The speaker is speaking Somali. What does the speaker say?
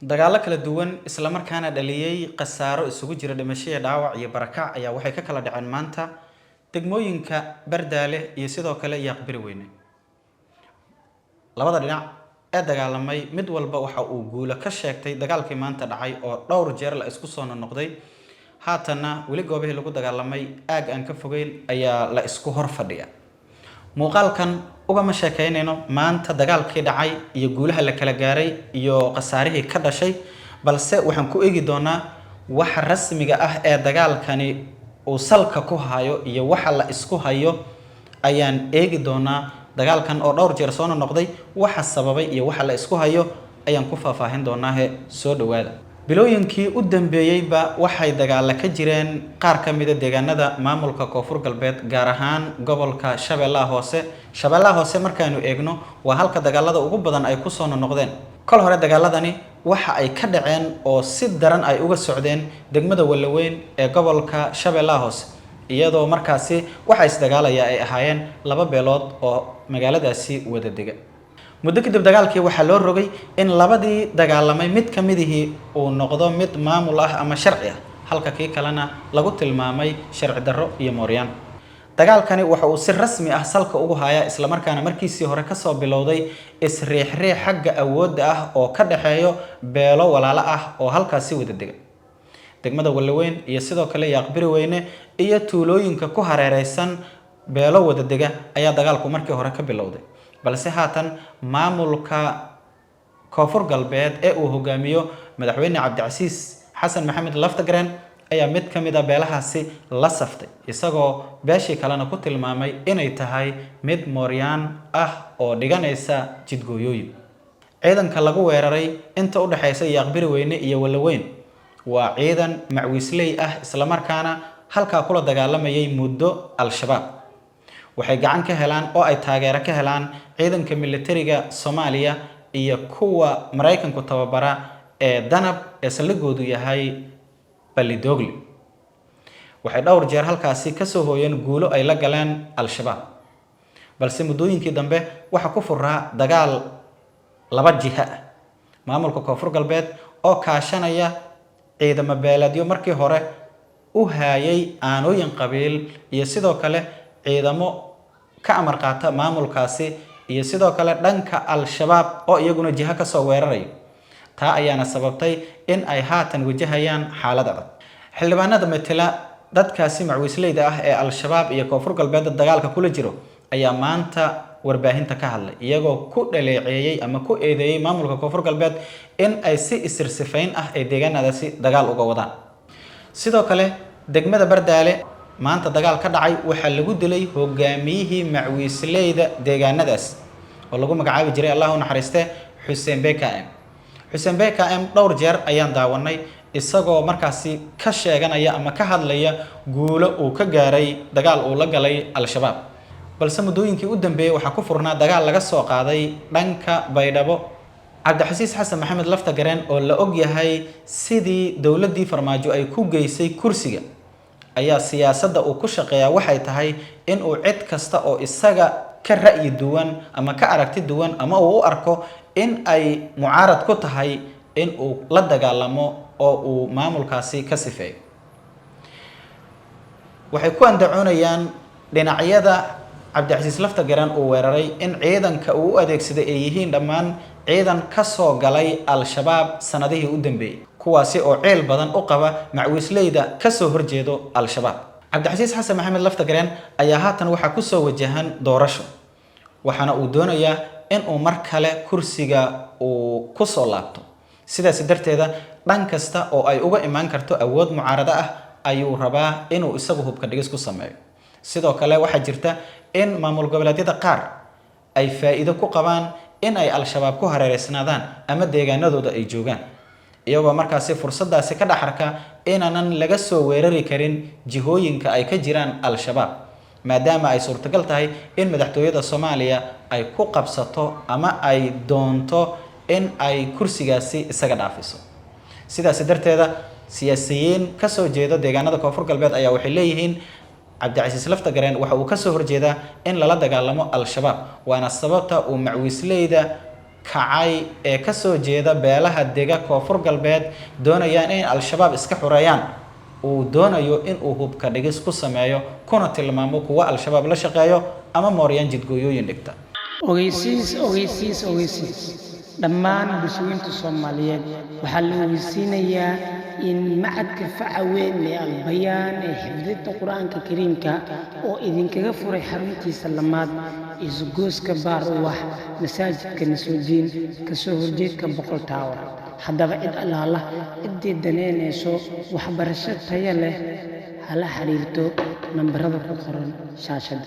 dagaalo kala duwan isla markaana dhaliyay khasaaro isugu jira dhimasho iyo dhaawac iyo barakac ayaa waxay ka kala dhaceen maanta degmooyinka Bardaale iyo sidoo kale Yaaqbari Weyne. Labada dhinac ee dagaalamay mid walba waxa uu guulo ka sheegtay dagaalkii maanta dhacay oo dhowr jeer la isku soo noqday. Haatana weli goobihii lagu dagaalamay aag aan ka fogeyn ayaa la isku hor fadhiya. Muuqaalkan ugama sheekeynayno maanta dagaalkii dhacay iyo guulaha la kala gaaray iyo khasaarihii ka dhashay, balse waxaan ku eegi doonaa waxa rasmiga ah ee dagaalkani uu salka ku hayo iyo waxa la isku hayo ayaan eegi doonaa. Dagaalkan oo dhowr jeer soo noqday waxa sababay iyo waxa la isku hayo ayaan ku faahfaahin doonaa soo dhawaada. bilooyinkii u dambeeyayba waxay dagaal ka jireen qaar ka mid ah deegaanada maamulka Koonfur Galbeed gaar ahaan gobolka Shabeellaha Hoose markaanu eegno waa halka dagaalada ugu badan ay ku soo noqdeen. kol hore dagaaladani waxa ay ka dhaceen oo si daran ay uga socdeen degmada Walaweyn ee gobolka Shabeellaha Hoose, iyadoo markaasi waxa is dagaalaya ay ahaayeen laba beelood oo magaaladaasi wada dega. muddo kadib dagaalkii waxaa loo rogay in labadii dagaalamay mid ka midihii uu noqdo mid maamul ah ama sharci ah, halka kii kalena lagu tilmaamay sharci darro iyo mooryaan. dagaalkani waxa uu si rasmi ah salka ugu hayaa isla markaana markiisii hore ka soo bilowday isriix-riix xagga awoodda ah oo ka dhaxeeyo beelo walaalo ah oo halkaasi wada dega. degmada Walaweyn iyo sidoo kale Yaaqbari Weyne iyo tuulooyinka ku hareeraysan beelo wada dega ayaa dagaalku markii hore ka bilowday, balse haatan maamulka Koonfur Galbeed ee uu hogaamiyo madaxweyne Cabdicasiis Xasan Maxamed Laftagareen ayaa mid ka mid ah beelahaasi la saftay, isagoo beeshii kalena ku tilmaamay inay tahay mid mooryaan ah oo dhiganaysa jidgooyooyin. ciidanka lagu weeraray inta u dhaxaysa Yaaqbari Weyne iyo Walaweyn waa ciidan macwiisley ah isla markaana halka kula dagaalamayay muddo Al-Shabaab. waxay gacan ka helaan oo ay taageero ka helaan ciidanka militariga Soomaaliya iyo kuwa Mareykanku tababara ee Danab ee saldhigoodu yahay Balidogli. waxay dhowr jeer halkaasi ka soo hooyeen guulo ay la galeen Al-Shabaab, balse muddooyinkii dambe waxa ku furaa dagaal laba jiha ah. maamulka Koonfur Galbeed oo kaashanaya ciidamo beeleedyo markii hore u hayay aanooyin qabiil iyo sidoo kale ciidamo ka amar qaata maamulkaasi iyo sidoo kale dhanka Al-Shabaab oo iyaguna jiha ka soo weeraray. taa ayaana sababtay in ay haatan wajahayaan xaalad adag. xildhibaanada metela dadkaasi macwiisleyda ah ee Al-Shabaab iyo Koonfur Galbeed dagaalka kula jiro ayaa maanta warbaahinta ka hadlay, iyagoo ku dhaleeceeyay ama ku eedeeyay maamulka Koonfur Galbeed in ay si isirsifayn ah ay deegaanadaasi dagaal uga wadaan. sidoo kale degmada Bardaale maanta dagaal ka dhacay waxa lagu dilay hogaamiyihii macwiisleyda deegaanadaas oo lagu magacaabi jiray Allah u naxariiste Xuseen BKM. dhowr jeer ayaan daawanay isagoo markaasi ka sheeganaya ama ka hadlaya guulo uu ka gaaray dagaal uu la galay Al-Shabaab, balse muddooyinkii u dambeeyay waxa ku furnaa dagaal laga soo qaaday dhanka Baydhabo. Cabdicasiis Xasan Maxamed Laftagareen oo la og yahay sidii dowladii Farmaajo ay ku geysay kursiga ayaa siyaasadda uu ku shaqeeyaa waxay tahay in uu cid kasta oo isaga ka ra'yi duwan ama ka aragti duwan ama uu u arko in ay mucaarad ku tahay in uu la dagaalamo oo uu maamulkaasi ka sifeeyo. waxay ku andacoonayaan dhinacyada Cabdicasiis Laftagareen uu weeraray in ciidanka uu u adeegsaday ay yihiin dhammaan ciidan ka soo galay Al-Shabaab sanadihii u dambeeyay, kuwaasi oo ceel badan u qaba macwiisleyda ka soo horjeedo Al-Shabaab. Cabdicasiis Xasan Maxamed Laftagareen ayaa haatan waxa ku soo wajahan doorasho, waxaana uu doonayaa in uu mar kale kursiga uu ku soo laabto. sidaas darteeda dhan kasta oo ay uga imaan karto awood mucaarado ah ayuu rabaa inuu isagu hubka dhigis ku sameeyo. sidoo kale waxaa jirta in maamul goboleedyada qaar ay faa'iido ku qabaan in ay Al-Shabaab ku hareereysnaadaan ama deegaanadooda ay joogaan, iyagoo markaasi fursadaasi ka dhaxarka inaanan laga soo weerari karin jihooyinka ay ka jiraan Al-Shabaab, maadaama ay suurtagal tahay in madaxtooyada Soomaaliya ay ku qabsato ama ay doonto in ay kursigaasi isaga dhaafiso. sidaas darteeda siyaasiyiin ka soo jeeda deegaanada Koonfur Galbeed ayaa waxay leeyihiin Cabdicasiis Laftagareen waxa uu ka soo horjeedaa in lala dagaalamo Al-Shabaab, waana sababta uu macwiisleyda kacay ee ka soo jeeda beelaha dega koonfur galbeed doonayaan in al-shabaab iska xoreeyaan uu doonayo in uu hubka dhigis ku sameeyo kuna tilmaamo kuwa al-shabaab la shaqeeyo ama mooryaan jidgooyooyin dhigta ogeysiis dhammaan bulshooyinka Soomaaliyeed waxaa la ogeysiinayaa in macadka facaweyn ee albayaan ee xifdinta quraanka kariimka oo idinkaga furay xaruntiisa lamaad isgooska baar wax masaajidka Nasuudiin ka soo horjeedka Boqol Tower haddaba cid allaala cidii daneynayso waxbarasho tayo leh hala xiriirto nambarada ku qoran shaashada